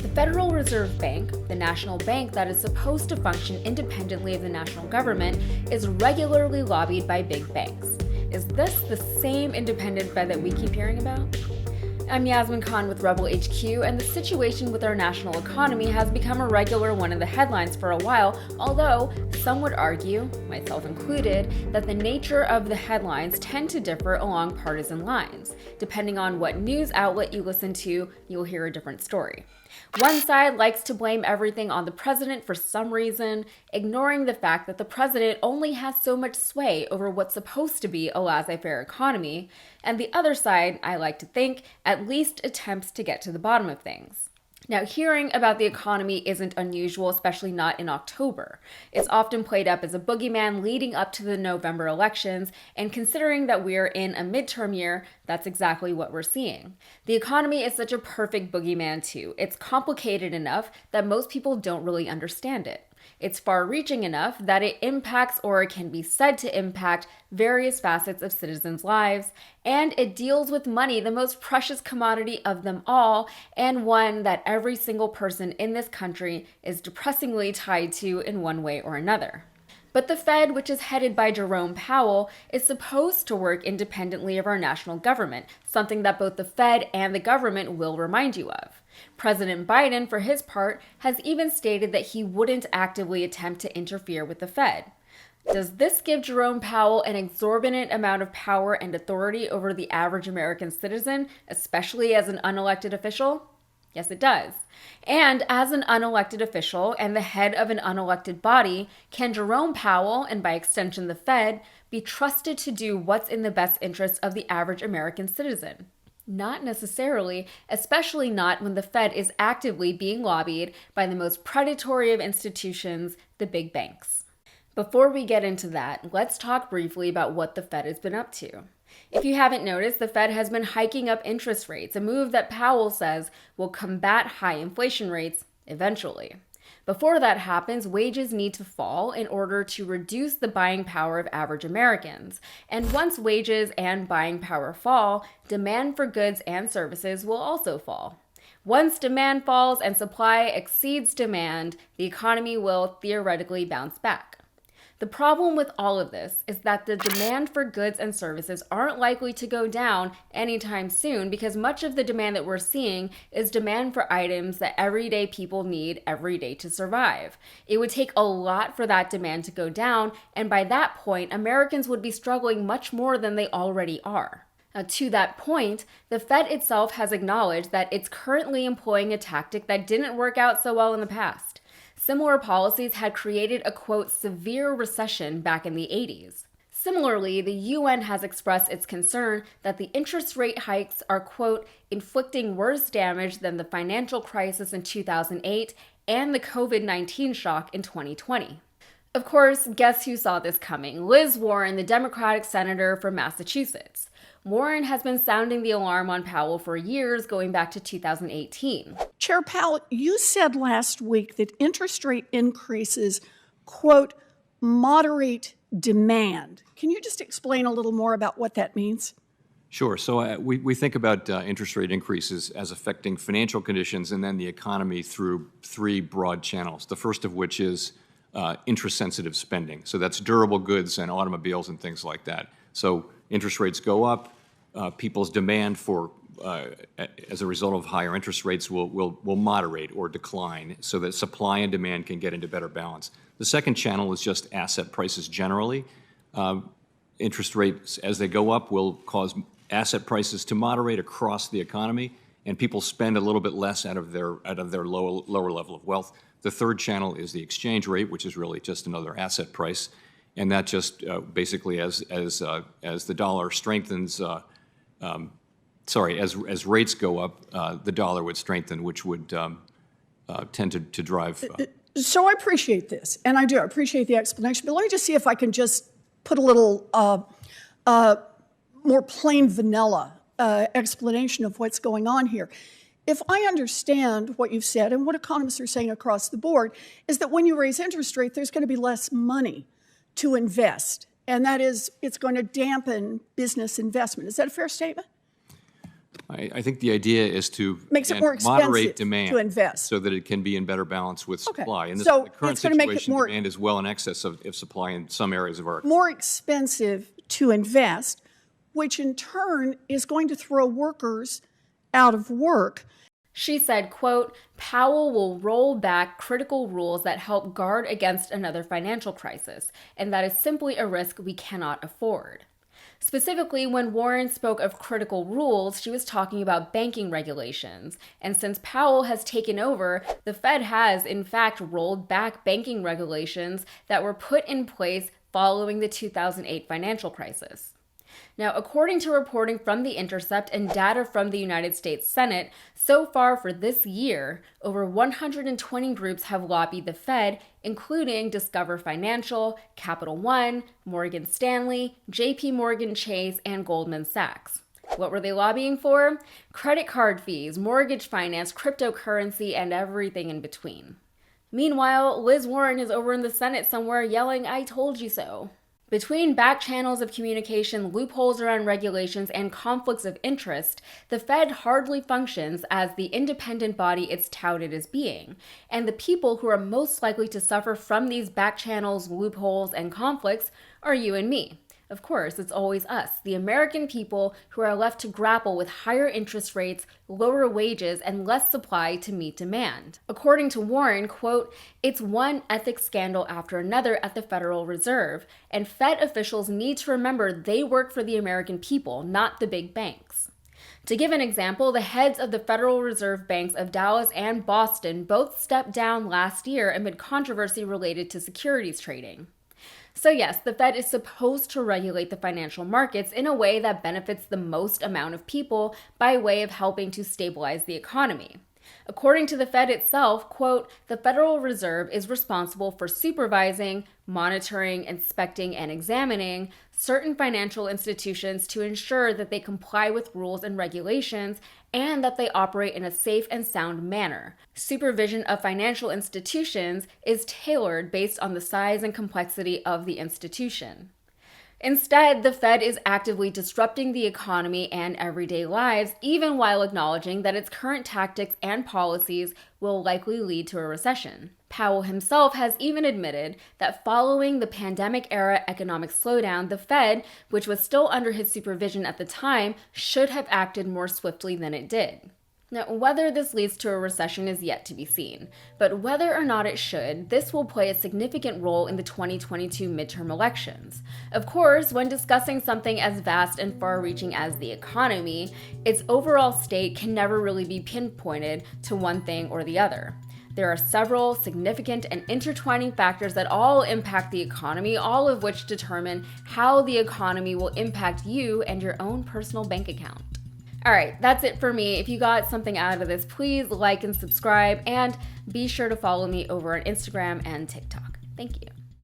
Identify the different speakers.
Speaker 1: The Federal Reserve Bank, the national bank that is supposed to function independently of the national government, is regularly lobbied by big banks. Is this the same independent Fed that we keep hearing about? I'm Yasmin Khan with Rebel HQ, and the situation with our national economy has become a regular one in the headlines for a while, although some would argue, myself included, that the nature of the headlines tend to differ along partisan lines. Depending on what news outlet you listen to, you'll hear a different story. One side likes to blame everything on the president for some reason, ignoring the fact that the president only has so much sway over what's supposed to be a laissez-faire economy, and the other side, I like to think, at least attempts to get to the bottom of things. Now, hearing about the economy isn't unusual, especially not in October. It's often played up as a boogeyman leading up to the November elections, and considering that we're in a midterm year, that's exactly what we're seeing. The economy is such a perfect boogeyman too. It's complicated enough that most people don't really understand it. It's far-reaching enough that it impacts, or it can be said to impact, various facets of citizens' lives, and it deals with money, the most precious commodity of them all, and one that every single person in this country is depressingly tied to in one way or another. But the Fed, which is headed by Jerome Powell, is supposed to work independently of our national government, something that both the Fed and the government will remind you of. President Biden, for his part, has even stated that he wouldn't actively attempt to interfere with the Fed. Does this give Jerome Powell an exorbitant amount of power and authority over the average American citizen, especially as an unelected official? Yes, it does. And as an unelected official and the head of an unelected body, can Jerome Powell, and by extension the Fed, be trusted to do what's in the best interest of the average American citizen? Not necessarily, especially not when the Fed is actively being lobbied by the most predatory of institutions, the big banks. Before we get into that, let's talk briefly about what the Fed has been up to. If you haven't noticed, the Fed has been hiking up interest rates, a move that Powell says will combat high inflation rates eventually. Before that happens, wages need to fall in order to reduce the buying power of average Americans. And once wages and buying power fall, demand for goods and services will also fall. Once demand falls and supply exceeds demand, the economy will theoretically bounce back. The problem with all of this is that the demand for goods and services aren't likely to go down anytime soon, because much of the demand that we're seeing is demand for items that everyday people need every day to survive. It would take a lot for that demand to go down, and by that point, Americans would be struggling much more than they already are. Now, to that point, the Fed itself has acknowledged that it's currently employing a tactic that didn't work out so well in the past. Similar policies had created a, quote, severe recession back in the 80s. Similarly, the UN has expressed its concern that the interest rate hikes are, quote, inflicting worse damage than the financial crisis in 2008 and the COVID-19 shock in 2020. Of course, guess who saw this coming? Liz Warren, the Democratic senator from Massachusetts. Warren has been sounding the alarm on Powell for years, going back to 2018.
Speaker 2: Chair Powell, you said last week that interest rate increases, quote, moderate demand. Can you just explain a little more about what that means?
Speaker 3: Sure. So we think about interest rate increases as affecting financial conditions and then the economy through three broad channels, the first of which is interest-sensitive spending. So that's durable goods and automobiles and things like that. So interest rates go up, people's demand for, as a result of higher interest rates, will moderate or decline so that supply and demand can get into better balance. The second channel is just asset prices generally. Interest rates, as they go up, will cause asset prices to moderate across the economy, and people spend a little bit less out of their lower level of wealth. The third channel is the exchange rate, which is really just another asset price. And that just basically, as the dollar strengthens, as rates go up, the dollar would strengthen, which would tend to drive.
Speaker 2: So I appreciate this, and I do appreciate the explanation. But let me just see if I can just put a little more plain vanilla explanation of what's going on here. If I understand what you've said and what economists are saying across the board, is that when you raise interest rate, there's going to be less money to invest, and that is, it's going to dampen business investment. Is that a fair statement?
Speaker 3: I think the idea is to
Speaker 2: Makes it
Speaker 3: again,
Speaker 2: more expensive
Speaker 3: moderate demand
Speaker 2: to invest.
Speaker 3: so that it can be in better balance with
Speaker 2: Okay.
Speaker 3: supply. And
Speaker 2: So
Speaker 3: the current
Speaker 2: it's gonna make it
Speaker 3: situation,
Speaker 2: more-
Speaker 3: demand is well in excess of supply in some areas of our
Speaker 2: More expensive to invest, which in turn is going to throw workers out of work.
Speaker 1: She said, quote, Powell will roll back critical rules that help guard against another financial crisis, and that is simply a risk we cannot afford. Specifically, when Warren spoke of critical rules, she was talking about banking regulations. And since Powell has taken over, the Fed has, in fact, rolled back banking regulations that were put in place following the 2008 financial crisis. Now, according to reporting from The Intercept and data from the United States Senate, so far for this year, over 120 groups have lobbied the Fed, including Discover Financial, Capital One, Morgan Stanley, JP Morgan Chase, and Goldman Sachs. What were they lobbying for? Credit card fees, mortgage finance, cryptocurrency, and everything in between. Meanwhile, Liz Warren is over in the Senate somewhere yelling, "I told you so." Between back channels of communication, loopholes around regulations, and conflicts of interest, the Fed hardly functions as the independent body it's touted as being. And the people who are most likely to suffer from these back channels, loopholes, and conflicts are you and me. Of course, it's always us, the American people, who are left to grapple with higher interest rates, lower wages, and less supply to meet demand. According to Warren, quote, it's one ethics scandal after another at the Federal Reserve, and Fed officials need to remember they work for the American people, not the big banks. To give an example, the heads of the Federal Reserve Banks of Dallas and Boston both stepped down last year amid controversy related to securities trading. So yes, the Fed is supposed to regulate the financial markets in a way that benefits the most amount of people by way of helping to stabilize the economy. According to the Fed itself, quote, the Federal Reserve is responsible for supervising, monitoring, inspecting, and examining certain financial institutions to ensure that they comply with rules and regulations and that they operate in a safe and sound manner. Supervision of financial institutions is tailored based on the size and complexity of the institution. Instead, the Fed is actively disrupting the economy and everyday lives, even while acknowledging that its current tactics and policies will likely lead to a recession. Powell himself has even admitted that following the pandemic-era economic slowdown, the Fed, which was still under his supervision at the time, should have acted more swiftly than it did. Now, whether this leads to a recession is yet to be seen, but whether or not it should, this will play a significant role in the 2022 midterm elections. Of course, when discussing something as vast and far-reaching as the economy, its overall state can never really be pinpointed to one thing or the other. There are several significant and intertwining factors that all impact the economy, all of which determine how the economy will impact you and your own personal bank account. All right, that's it for me. If you got something out of this, please like and subscribe, and be sure to follow me over on Instagram and TikTok. Thank you.